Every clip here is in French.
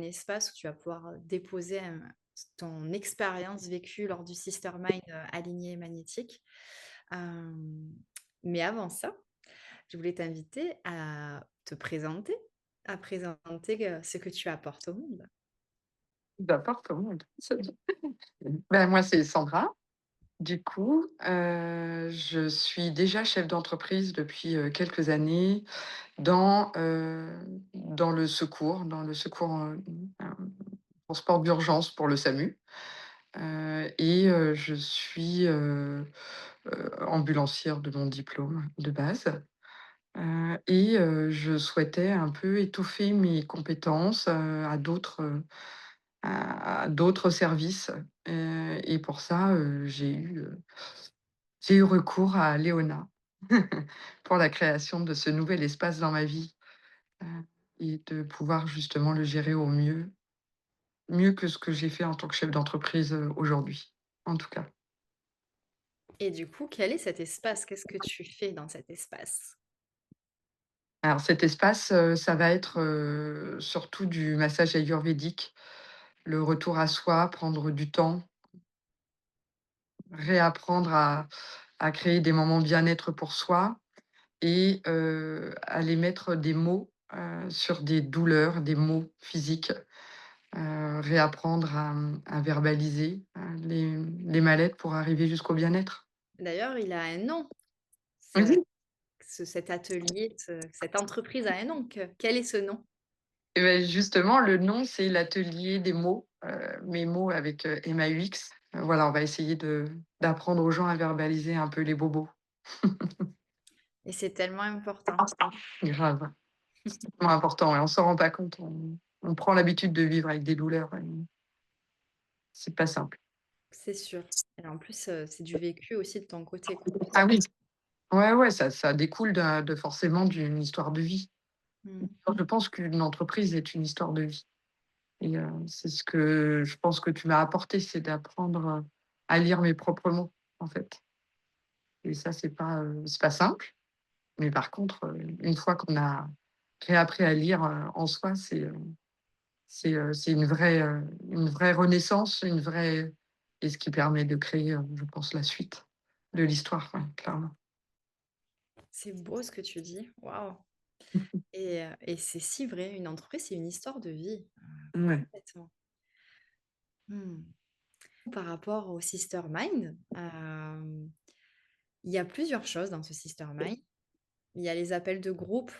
espace où tu vas pouvoir, déposer ton expérience vécue lors du Sistermind, aligné magnétique. Hem, mais avant ça, je voulais t'inviter à te présenter, ce que tu apportes au monde. D'accord, tout le monde. Ben, moi, c'est Sandra. Du coup, je suis déjà chef d'entreprise depuis, quelques années dans, dans le secours, transport d'urgence pour le SAMU, je suis, ambulancière de mon diplôme de base, je souhaitais un peu étoffer mes compétences, à d'autres services, et pour ça, j'ai eu recours à Léona pour la création de ce nouvel espace dans ma vie, heu et de pouvoir justement le gérer au mieux, mieux que ce que j'ai fait en tant que chef d'entreprise, aujourd'hui, en tout cas. Et du coup, quel est cet espace? Qu'est-ce que tu fais dans cet espace? Alors cet espace, ça va être, surtout du massage ayurvédique, le retour à soi, prendre du temps, réapprendre à créer des moments bien-être pour soi. Aller mettre des mots, sur des douleurs, des mots physiques, réapprendre à verbaliser, les mal-être pour arriver jusqu'au bien-être. D'ailleurs, il a un nom, ce Oui. cet atelier, cette entreprise a un nom. Quel est ce nom? Et beh, justement, le nom, c'est l'atelier des mots, mes mots avec, MAUX. Voilà, on va essayer d'apprendre aux gens à verbaliser un peu les bobos. Et c'est tellement important. Grave, c'est tellement important et on s'en rend pas compte. On prend l'habitude de vivre avec des douleurs et c'est pas simple. C'est sûr. Et en plus, c'est du vécu aussi de ton côté, quoi. Ah oui. Ouais, ouais, ça découle de forcément d'une histoire de vie. Mmh. Je pense qu'une entreprise est une histoire de vie c'est ce que je pense que tu m'as apporté, c'est d'apprendre, à lire mes propres mots, en fait et ça, c'est pas simple, mais par contre, une fois qu'on a réappris à lire, en soi, c'est une vraie renaissance, une vraie et ce qui permet de créer, je pense, la suite de l'histoire, ouais, clairement. C'est beau ce que tu dis. Waouh! Et c'est si vrai, une entreprise, c'est une histoire de vie, Ouais. complètement. Mmh. Par rapport au Sister Mind, il y a plusieurs choses dans ce Sister Mind. Il y a les appels de groupe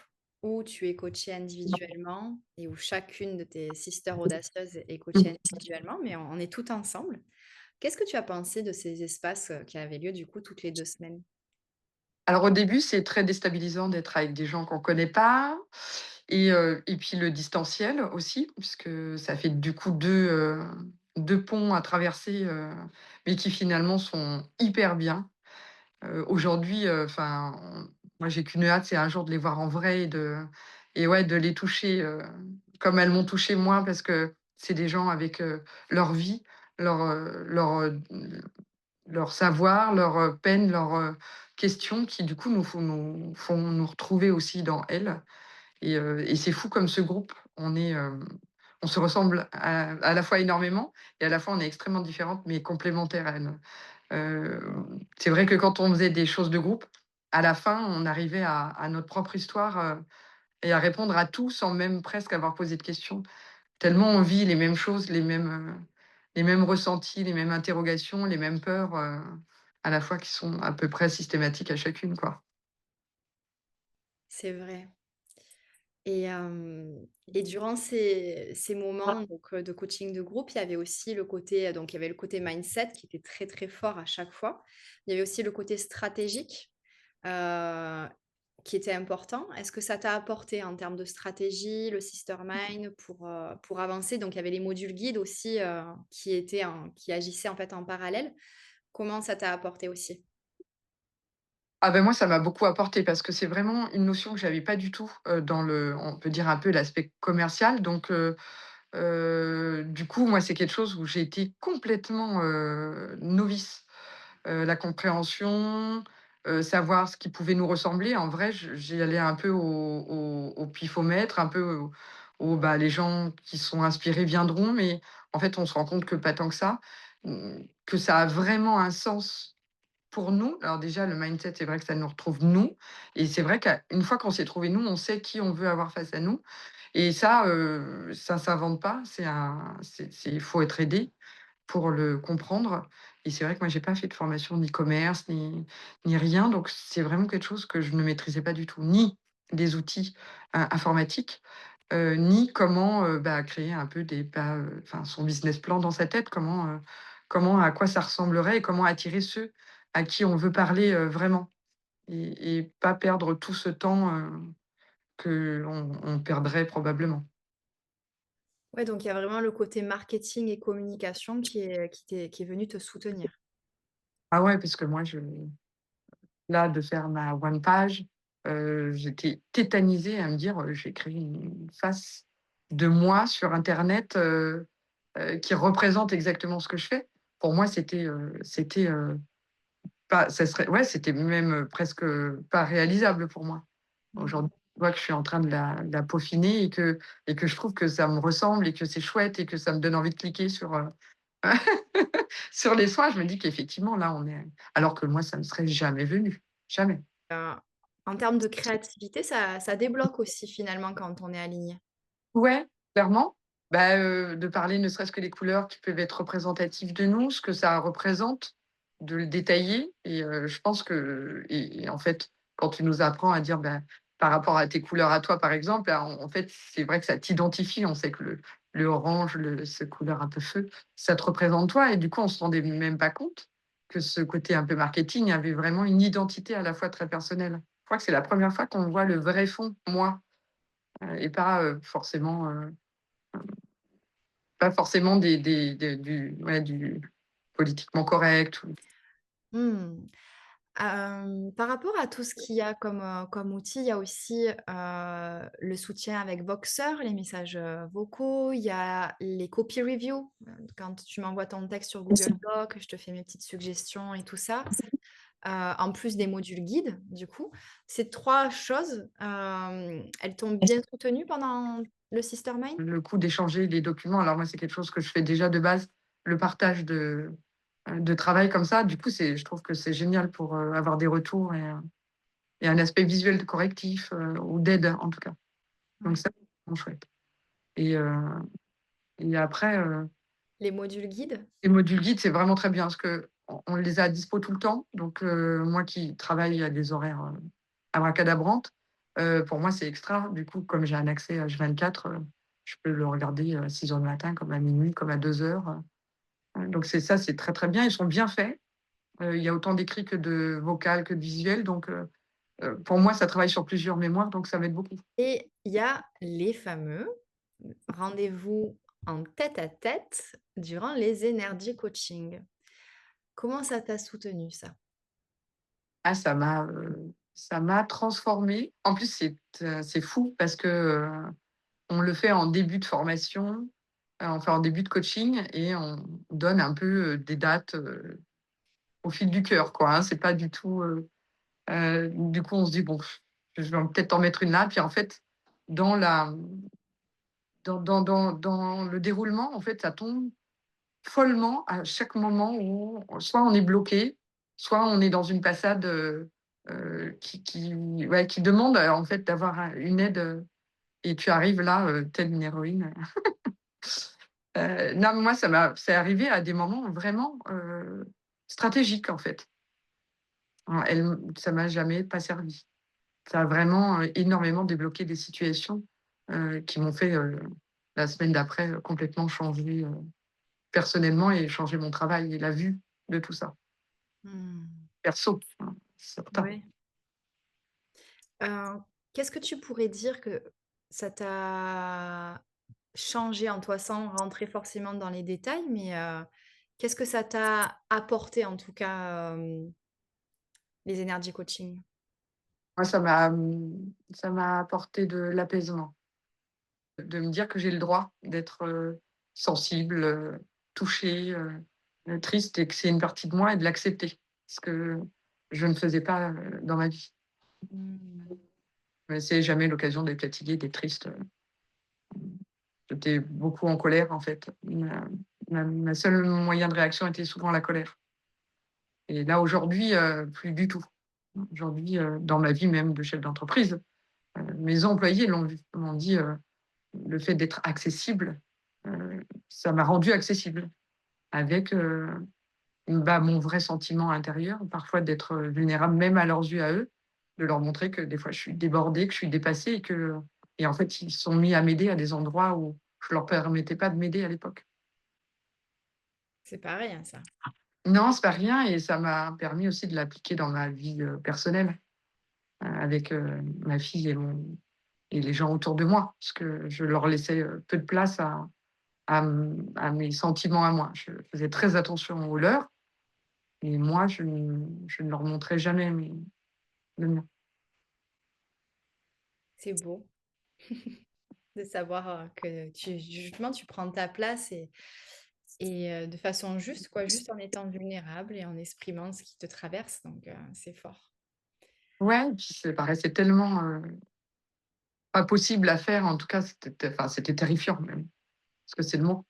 où tu es coachée individuellement et où chacune de tes sisters audacieuses est coachée individuellement, mais on est toutes ensemble. Qu'est-ce que tu as pensé de ces espaces, qui avaient lieu du coup toutes les 2 semaines? Alors au début, c'est très déstabilisant d'être avec des gens qu'on connaît pas et puis le distanciel aussi, puisque ça fait du coup 2 ponts à traverser, mais qui finalement sont hyper bien. Aujourd'hui, enfin, moi j'ai qu'une hâte, c'est un jour de les voir en vrai et ouais, de les toucher, comme elles m'ont touchée moi, parce que c'est des gens avec, leur vie, leur, leur savoir, leurs, peines, leurs, questions qui du coup nous font nous retrouver aussi dans elles et c'est fou comme ce groupe, on se ressemble à la fois énormément et à la fois on est extrêmement différentes mais complémentaires à elles. C'est vrai que quand on faisait des choses de groupe, à la fin, on arrivait à notre propre histoire, et à répondre à tout sans même presque avoir posé de questions. Tellement on vit les mêmes choses, les mêmes ressentis, les mêmes interrogations, les mêmes peurs, à la fois qui sont à peu près systématiques à chacune, quoi. C'est vrai. Et durant ces moments donc, de coaching de groupe, il y avait aussi le côté, donc il y avait le côté mindset qui était très, très fort à chaque fois. Il y avait aussi le côté stratégique, heu, qui était important. Est-ce que ça t'a apporté en termes de stratégie, le Sister Mind pour avancer? Donc il y avait les modules guides aussi, qui agissaient en fait en parallèle. Comment ça t'a apporté aussi? Ah ben moi, ça m'a beaucoup apporté parce que c'est vraiment une notion que j'avais pas du tout, dans on peut dire un peu l'aspect commercial du coup, moi, c'est quelque chose où j'ai été complètement, novice. La compréhension, savoir ce qui pouvait nous ressembler. En vrai, j'y allais un peu au pifomètre, un peu où, bah, les gens qui sont inspirés viendront, mais en fait, on se rend compte que pas tant que ça, que ça a vraiment un sens pour nous. Alors déjà, le mindset, c'est vrai que ça nous retrouve nous et c'est vrai qu'une fois qu'on s'est trouvé nous, on sait qui on veut avoir face à nous et ça s'invente pas, c'est il faut être aidé pour le comprendre et c'est vrai que moi, j'ai pas fait de formation ni commerce, ni rien, donc c'est vraiment quelque chose que je ne maîtrisais pas du tout, ni les outils, informatiques, ni comment, bah, créer un peu enfin, son business plan dans sa tête, à quoi ça ressemblerait et comment attirer ceux à qui on veut parler, vraiment et pas perdre tout ce temps, qu'on perdrait probablement. Ouais, donc il y a vraiment le côté marketing et communication qui est venu te soutenir. Ah ouais, parce que moi je là, de faire ma one page, j'étais tétanisée à me dire, «J'ai créé une face de moi sur internet, qui représente exactement ce que je fais». Pour moi, pas ça serait ouais, c'était même, presque, pas réalisable pour moi. Mmh. Aujourd'hui, je vois que je suis en train de la peaufiner et que je trouve que ça me ressemble et que c'est chouette et que ça me donne envie de cliquer sur, sur les soins. Je me dis qu'effectivement, là, on est alors que moi, ça me serait jamais venu, jamais. Heu, En termes de créativité, ça débloque aussi finalement quand on est aligné. Ouais, clairement. Bah, de parler ne serait-ce que des couleurs qui peuvent être représentatives de nous, ce que ça représente, de le détailler et je pense que et en fait, quand tu nous apprends à dire, bah, par rapport à tes couleurs à toi, par exemple, ah, en fait, c'est vrai que ça t'identifie. On sait que le orange, ce couleur un peu feu, ça te représente toi et du coup, on se rendait même pas compte que ce côté un peu marketing avait vraiment une identité à la fois très personnelle. Je crois que c'est la première fois qu'on voit le vrai fond, moi, et pas forcément du ouais, du politiquement correct ou Mmh. Par rapport à tout ce qu'il y a comme outil, il y a aussi, le soutien avec Voxer, les messages, vocaux, il y a les copy reviews, quand tu m'envoies ton texte sur Google Docs, je te fais mes petites suggestions et tout ça, en plus des modules guides, du coup. Ces 3 choses, elles t'ont bien soutenue pendant le Sistermind? le coup d'échanger les documents. Alors moi, c'est quelque chose que je fais déjà de base, le partage de travail comme ça. Du coup, je trouve que c'est génial pour, avoir des retours et un aspect visuel de correctif, ou d'aide en tout cas. Donc Ouais. ça, c'est vraiment chouette et et après, Les modules guides? les modules guides, c'est vraiment très bien parce qu'on les a à dispo tout le temps. Donc, moi qui travaille à des horaires, abracadabrantes, pour moi, c'est extra. Du coup, comme j'ai un accès H24, je peux le regarder à 6 heures du matin, comme à minuit, comme à 2 heures. Donc c'est très, très bien. Ils sont bien faits. Il y a autant d'écrit que de vocal, que de visuel. Donc, pour moi, ça travaille sur plusieurs mémoires, donc ça m'aide beaucoup. Et il y a les fameux rendez-vous en tête-à-tête durant les energy coaching. Comment ça t'a soutenu ça? Ah, ça m'a transformée. En plus, c'est fou parce que, on le fait en début de formation, enfin en début de coaching et on donne un peu, des dates, au fil du cœur quoi, hein. C'est pas du tout, du coup on se dit: «Bon, je vais peut-être en mettre une là», puis en fait, dans la dans le déroulement, en fait, ça tombe follement à chaque moment où soit on est bloqué, soit on est dans une passade, qui demande, en fait, d'avoir une aide, et tu arrives là, telle une héroïne. Non, moi, c'est arrivé à des moments vraiment, stratégiques, en fait. Ça m'a jamais pas servi. Ça a vraiment, énormément débloqué des situations, qui m'ont fait, la semaine d'après, complètement changer, personnellement et changer mon travail et la vue de tout ça. Mmh. Perso, hein, certain. Ouais. Heu, Qu'est-ce que tu pourrais dire que ça t'a changé en toi sans rentrer forcément dans les détails, mais qu'est-ce que ça t'a apporté en tout cas, les energy coaching? Moi, ça m'a apporté de l'apaisement, de me dire que j'ai le droit d'être, sensible, touchée, triste et que c'est une partie de moi et de l'accepter. Ce que je ne faisais pas, dans ma vie. Mmh. Je me laissais jamais l'occasion d'être fatiguée, d'être triste, J'étais beaucoup en colère, en fait. Ma seule moyen de réaction était souvent la colère et là, aujourd'hui, plus du tout. Aujourd'hui, dans ma vie même de chef d'entreprise, mes employés m'ont dit, le fait d'être accessible, ça m'a rendue accessible avec, bah, mon vrai sentiment intérieur, parfois d'être, vulnérable même à leurs yeux à eux, de leur montrer que des fois je suis débordée, que je suis dépassée et en fait, ils se sont mis à m'aider à des endroits où je leur permettais pas de m'aider à l'époque. C'est pareil, hein, ça. Non, c'est pas rien et ça m'a permis aussi de l'appliquer dans ma vie, personnelle, avec, ma fille et les gens autour de moi. Parce que je leur laissais, peu de place à mes sentiments à moi. Je faisais très attention aux leurs et moi je ne leur montrais jamais le mien. C'est beau de savoir, que tu justement, tu prends ta place et de façon juste, quoi, juste en étant vulnérable et en exprimant ce qui te traverse, donc c'est fort. Ouais, et puis ça paraissait tellement, pas possible à faire. En tout cas, c'était terrifiant même, parce que c'est le mot,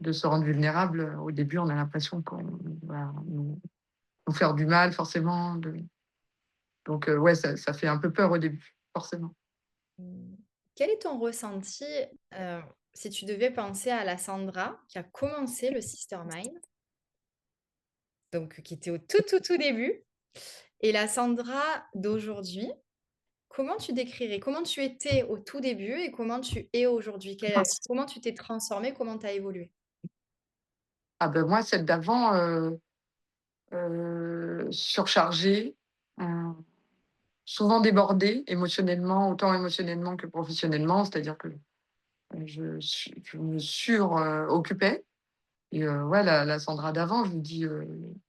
de se rendre vulnérable, au début, on a l'impression qu'on va nous faire du mal forcément, donc ouais, ça fait un peu peur au début, forcément. Mmh. Quel est ton ressenti, heu, si tu devais penser à la Sandra qui a commencé le Sister Mind, donc qui était au tout, tout, tout début et la Sandra d'aujourd'hui? Comment tu décrirais? Comment tu étais au tout début et comment tu es aujourd'hui? Comment tu t'es transformée? Comment tu as évolué? Ah ben moi, celle d'avant, surchargée, heu, souvent débordée émotionnellement, autant émotionnellement que professionnellement. C'est-à-dire que, je me occupais et ouais, la Sandra d'avant, je lui dis,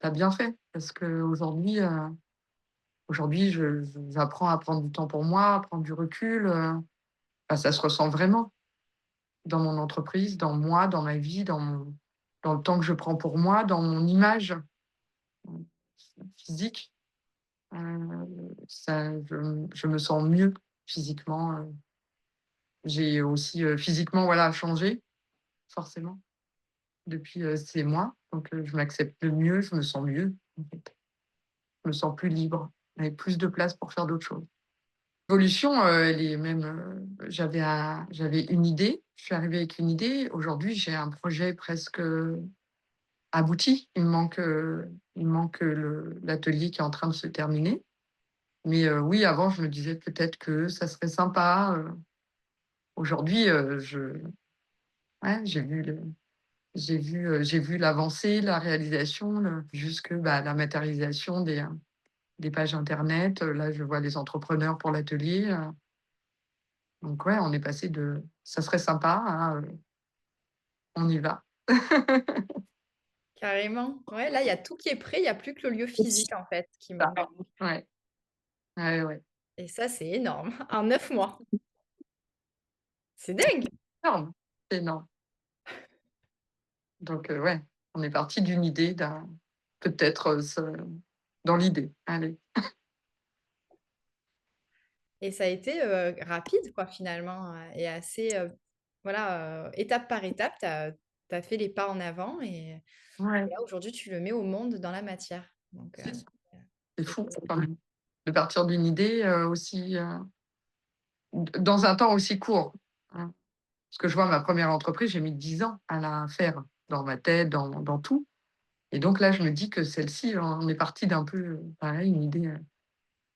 «Tu bien fait» parce qu'aujourd'hui, aujourd'hui, j'apprends à prendre du temps pour moi, à prendre du recul, bah, ça se ressent vraiment dans mon entreprise, dans moi, dans ma vie, dans le temps que je prends pour moi, dans mon image, mmh, physique. Ça je me sens mieux physiquement, j'ai aussi, physiquement, voilà, changé forcément depuis, ces mois, donc je m'accepte mieux, je me sens mieux, en fait. Je me sens plus libre, avec plus de place pour faire d'autres choses. L'évolution, elle est même, j'avais une idée, je suis arrivée avec une idée. Aujourd'hui, j'ai un projet presque, abouti. Il me manque, l'atelier qui est en train de se terminer. Mais, oui, avant, je me disais peut-être que ça serait sympa, aujourd'hui, ouais, j'ai vu l'avancée, la réalisation, bah, la matérialisation des pages internet. Là, je vois les entrepreneurs pour l'atelier, donc ouais, on est passé de «ça serait sympa» à, «on y va». Carrément. Ouais, là, il y a tout qui est prêt, il y a plus que le lieu physique, en fait, qui Ça. manque Ouais, ouais, ouais. et ça, c'est énorme. En 9 mois. C'est dingue! Énorme, c'est énorme. Donc, ouais, on est parti d'une idée, peut-être, dans l'idée. Allez. Et ça a été, rapide, quoi, finalement, et assez, voilà, étape par étape, tu as fait les pas en avant et Ouais, là, aujourd'hui, tu le mets au monde dans la matière. Donc, c'est ça. heu, C'est c'est fou top. quand même, de partir d'une idée, aussi, dans un temps aussi court, hein. Parce que je vois ma première entreprise, j'ai mis 10 ans à la faire, dans ma tête, dans tout et donc là, je me dis que celle-ci, on est parti d'un peu, pareil, une idée,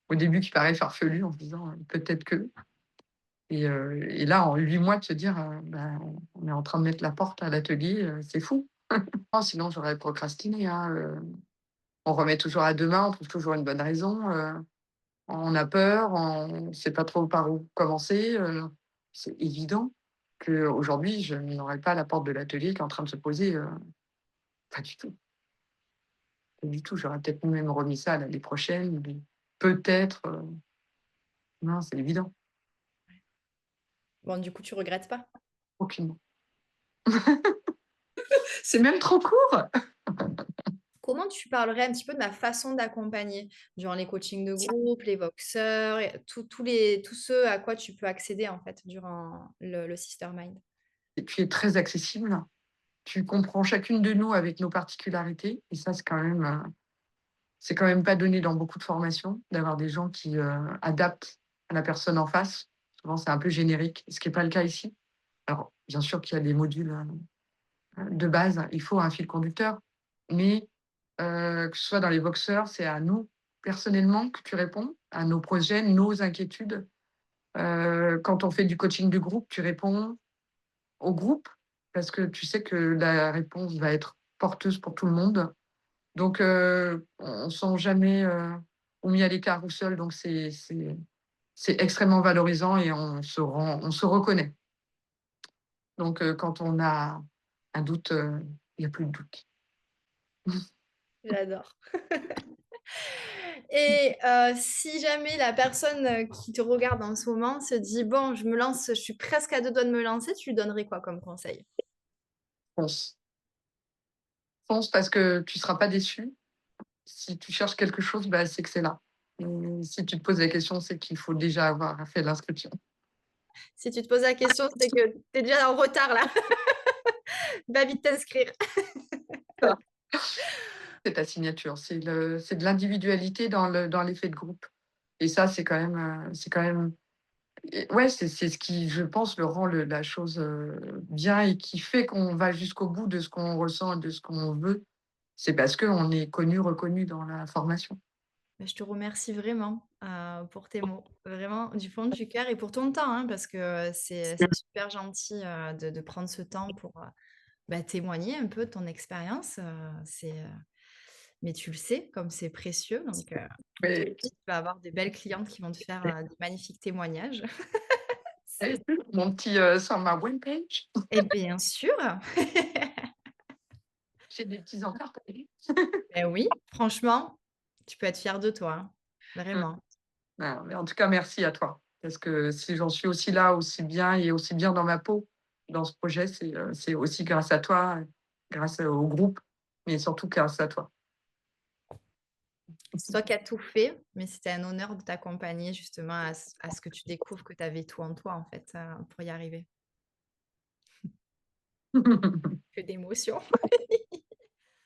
au début qui paraît farfelue en se disant, «Peut-être que» et là, en 8 mois de se dire, bah, on est en train de mettre la porte à l'atelier, c'est fou. Oh, sinon j'aurais procrastiné, hein, on remet toujours à demain, on trouve toujours une bonne raison, on a peur, on ne sait pas trop par où commencer, c'est évident qu'aujourd'hui, je n'aurai pas la porte de l'atelier qui est en train de se poser, pas du tout, pas du tout. J'aurais peut-être même remis ça à l'année prochaine, mais peut-être, non, c'est évident, Bon, du coup, tu regrettes pas? aucunement. C'est même trop court! Comment tu parlerais un petit peu de ma façon d'accompagner? Durant les coachings de groupe, les Voxeurs et tous ceux à quoi tu peux accéder, en fait, durant le Sister Mind? et tu es très accessible. Tu comprends chacune de nous avec nos particularités et ça, c'est quand même pas donné dans beaucoup de formations, d'avoir des gens qui, adaptent à la personne en face. Souvent, c'est un peu générique, ce qui est pas le cas ici. Alors, bien sûr qu'il y a des modules, de base, il faut un fil conducteur, mais que ce soit dans les boxeurs, c'est à nous, personnellement, que tu réponds, à nos projets, nos inquiétudes. Quand on fait du coaching de groupe, tu réponds au groupe parce que tu sais que la réponse va être porteuse pour tout le monde. Donc on ne se sent jamais, ou mis à l'écart ou seul, donc c'est extrêmement valorisant et on se reconnaît. Donc quand on a un doute, il y a plus de doute. J'adore. Et si jamais la personne, qui te regarde en ce moment se dit: «Bon, je me lance, je suis presque à 2 doigts de me lancer», tu lui donnerais quoi comme conseil? Fonce. Fonce parce que tu seras pas déçu. Si tu cherches quelque chose, bah, c'est que c'est là. Et si tu te poses la question, c'est qu'il faut déjà avoir fait l'inscription. Si tu te poses la question, c'est que tu es déjà en retard là, va vite t'inscrire. C'est ta signature, c'est de l'individualité dans l'effet de groupe et ça, c'est quand même et ouais, c'est ce qui, je pense, le rend la chose, bien et qui fait qu'on va jusqu'au bout de ce qu'on ressent et de ce qu'on veut. C'est parce qu'on est connu, reconnu dans la formation. Bah, je te remercie vraiment, pour tes mots, vraiment du fond du cœur et pour ton temps, hein, parce que c'est super gentil, de prendre ce temps pour, bah, témoigner un peu de ton expérience, mais tu le sais comme c'est précieux donc Mais tu vas avoir des belles clientes qui vont te faire, des magnifiques témoignages. C'est mon petit, sur ma webpage, et bien sûr! j'ai des petits encarts. Beh, oui, franchement, tu peux être fière de toi, hein, Mmh. vraiment. Non, mais en tout cas, merci à toi. Parce que si j'en suis aussi là, aussi bien et aussi bien dans ma peau, dans ce projet, c'est aussi grâce à toi, grâce au groupe, mais surtout grâce à toi. C'est toi qui as tout fait, mais c'était un honneur de t'accompagner justement à ce que tu découvres que tu avais tout en toi en fait, pour y arriver. Que d'émotions.